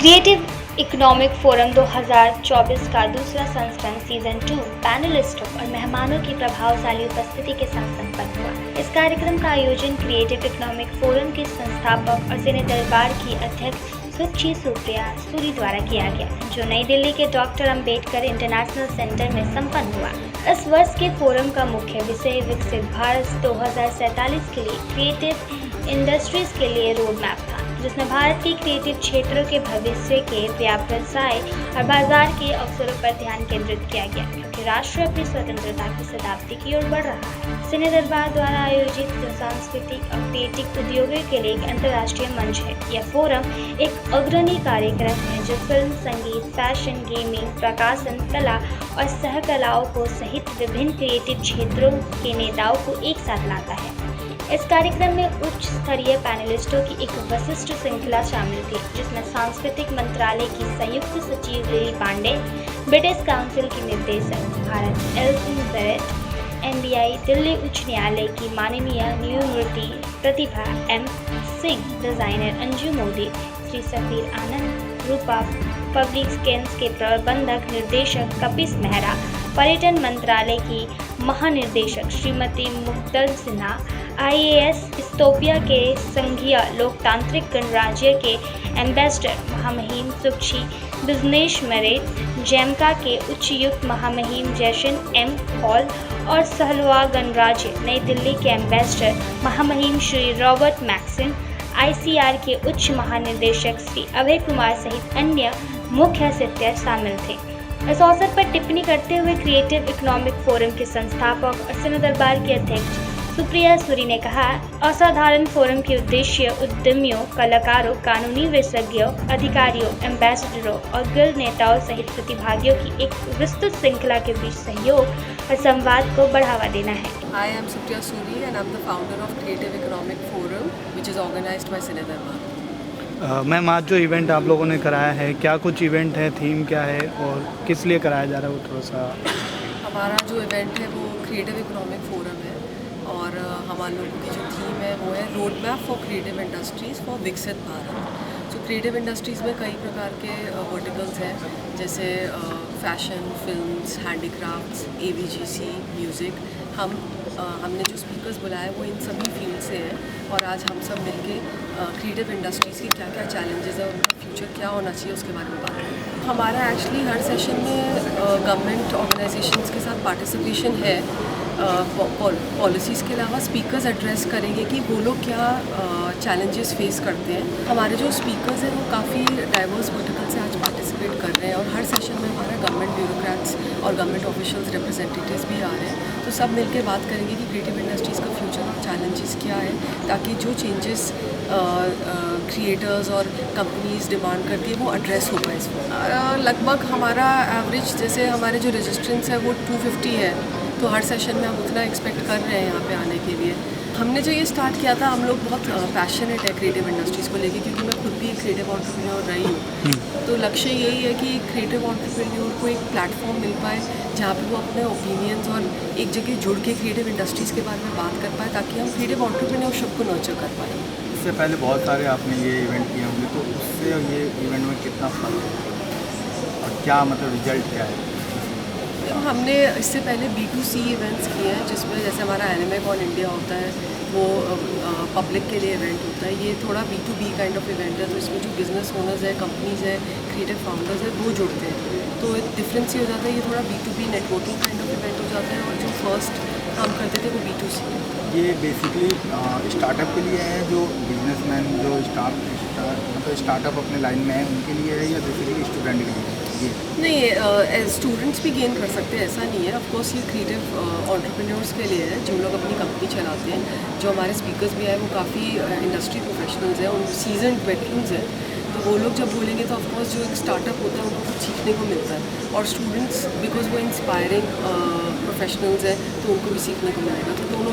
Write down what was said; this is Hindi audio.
क्रिएटिव इकोनॉमिक फोरम 2024 का दूसरा संस्करण सीजन 2 पैनलिस्टों और मेहमानों की प्रभावशाली उपस्थिति के साथ संपन्न हुआ। इस कार्यक्रम का आयोजन क्रिएटिव इकोनॉमिक फोरम के संस्थापक और सिने दरबार की अध्यक्ष सुप्रिया सूरी द्वारा किया गया, जो नई दिल्ली के डॉक्टर अंबेडकर इंटरनेशनल सेंटर में संपन्न हुआ। इस वर्ष के फोरम का मुख्य विषय विकसित भारत 2047 के लिए क्रिएटिव इंडस्ट्रीज के लिए रोड मैप था, जिसमें भारत के क्रिएटिव क्षेत्रों के भविष्य के व्यवसाय और बाजार के अवसरों पर ध्यान केंद्रित किया गया, क्योंकि राष्ट्र अपनी स्वतंत्रता की शताब्दी की ओर बढ़ रहा है। सिने दरबार द्वारा आयोजित सांस्कृतिक और क्रिएटिव उद्योगों के लिए एक अंतर्राष्ट्रीय मंच है। यह फोरम एक अग्रणी कार्यक्रम है जो फिल्म, संगीत, फैशन, गेमिंग, प्रकाशन, कला और सहकलाओं को सहित विभिन्न क्रिएटिव क्षेत्रों के नेताओं को एक साथ लाता है। इस कार्यक्रम में उच्च स्तरीय पैनलिस्टों की एक विशिष्ट श्रृंखला शामिल थी, जिसमें सांस्कृतिक मंत्रालय की संयुक्त सचिव लिली पांडे, ब्रिटिश काउंसिल की निर्देशक भारत एल्सिन बेरेट, NBI दिल्ली उच्च न्यायालय की माननीय न्यायमूर्ति प्रतिभा M सिंह, डिजाइनर अंजू मोदी, श्री सफीर आनंद, रूपा पब्लिक स्कैन्स के प्रबंधक निर्देशक कपिस मेहरा, पर्यटन मंत्रालय की महानिदेशक श्रीमती मुग्धल सिन्हा, IAS इथियोपिया के संघीय लोकतांत्रिक गणराज्य के एम्बेसडर महामहिम सुक्षी बिजनेश मेरिट, जैमका के उच्चायुक्त महामहिम जैशन M हॉल और सहलवा गणराज्य नई दिल्ली के एम्बेसडर महामहिम श्री रॉबर्ट मैक्सिन, ICR के उच्च महानिदेशक श्री अभय कुमार सहित अन्य मुख्य अतिथि शामिल थे। इस अवसर पर टिप्पणी करते हुए क्रिएटिव इकोनॉमिक फोरम के संस्थापक और सिने दरबार के अध्यक्ष सुप्रिया सूरी ने कहा, असाधारण फोरम के उद्देश्य उद्यमियों, कलाकारों, कानूनी विशेषज्ञों, अधिकारियों, एम्बेसडरों और गिल्ड नेताओं सहित प्रतिभागियों की एक विस्तृत श्रृंखला के बीच सहयोग और संवाद को बढ़ावा देना है। I am Supriya Suri and I am the founder of Creative Economic Forum, which is organized by Cine Darbar. Ma'am, आज जो इवेंट आप लोगों ने कराया है, क्या कुछ इवेंट है, थीम क्या है और किस लिए कराया जा रहा है, वो थोड़ा सा। हमारा जो इवेंट है वो क्रिएटिव इकोनॉमिक फोरम है और हमारे लोगों की जो थीम है वो है road map for creative industries for विकसित भारत। जो क्रिएटिव इंडस्ट्रीज़ में कई प्रकार के वर्टिकल्स हैं, जैसे fashion, films, handicrafts, AVGC, music. हमने जो स्पीकर्स बुलाए वो इन सभी फील्ड से हैं और आज हम सब मिलके क्रिएटिव इंडस्ट्रीज़ की क्या क्या चैलेंजेस है, उनका फ्यूचर क्या होना चाहिए, उसके बारे में बात करें। हमारा एक्चुअली हर सेशन में गवर्नमेंट ऑर्गेनाइजेशंस के साथ पार्टिसिपेशन है। पॉलिसीज़ के अलावा स्पीकर्स एड्रेस करेंगे कि वो लोग क्या चैलेंजेस फेस करते हैं। हमारे जो स्पीकर्स हैं वो काफ़ी डाइवर्स वर्टिकल से आज पार्टिसिपेट कर रहे हैं और हर सेशन में हमारा गवर्नमेंट ब्यूरोक्रेट्स और गवर्नमेंट ऑफिशियल्स रिप्रेजेंटेटिव्स भी आ रहे हैं। तो सब मिलकर बात करेंगे कि क्रिएटिव इंडस्ट्रीज़ का फ्यूचर और चैलेंजेस क्या है, ताकि जो चेंजेस क्रिएटर्स और कंपनीज डिमांड करती है वो एड्रेस हो पाए इसमें। लगभग हमारा एवरेज, जैसे हमारे जो रजिस्ट्रेंट्स है वो 250 है, तो हर सेशन में हम उतना एक्सपेक्ट कर रहे हैं यहाँ पे आने के लिए। हमने जो ये स्टार्ट किया था, हम लोग बहुत पैशनेट है क्रिएटिव इंडस्ट्रीज़ को लेके, क्योंकि मैं खुद भी एक क्रिएटिव एंटरप्रेन्योर रही हूँ। तो लक्ष्य यही है कि क्रिएटिव एंटरप्रेन्योर को एक प्लेटफॉर्म मिल पाए जहाँ पे वो अपने ओपिनियंस और एक जगह जुड़ के क्रिएटिव इंडस्ट्रीज़ के बारे में बात कर पाए, ताकि हम क्रिएटिव एंटरप्रेन्योरशिप को नर्चर कर पाएँ। इससे पहले बहुत सारे आपने ये इवेंट किए होंगे, तो उससे ये इवेंट में कितना फर्क है और क्या मतलब रिजल्ट क्या है? हमने इससे पहले B2C इवेंट्स किए हैं, जिसमें जैसे हमारा एनिमे कॉन इंडिया होता है, वो पब्लिक के लिए इवेंट होता है। ये थोड़ा B2B काइंड ऑफ इवेंट है, तो इसमें जो बिजनेस ओनर्स है, कंपनीज है, क्रिएटिव फाउंडर्स है, वो जुड़ते हैं। तो एक डिफरेंस ये हो जाता है, ये थोड़ा B2B networking kind of event हो जाता है, और जो फर्स्ट काम करते थे वो B2C है। ये बेसिकली स्टार्टअप के लिए है, जो बिजनेसमैन जो मतलब स्टार्टअप अपने लाइन में है उनके लिए है, या बेसिकली स्टूडेंट के लिए है? नहीं, स्टूडेंट्स भी गेन कर सकते हैं, ऐसा नहीं है। ऑफकोर्स ये क्रिएटिव एंटरप्रेन्योर्स के लिए है, जो लोग अपनी कंपनी चलाते हैं। जो हमारे स्पीकर्स भी हैं वो काफ़ी इंडस्ट्री प्रोफेशनल्स हैं, उन सीजन्ड वेटरन्स हैं। तो वो लोग जब बोलेंगे तो ऑफकोर्स जो एक स्टार्टअप होता है उनको कुछ सीखने को मिलता है, और स्टूडेंट्स बिकॉज वो इंस्पायरिंग प्रोफेशनल्स हैं तो उनको भी सीखने को मिलेगा। तो दोनों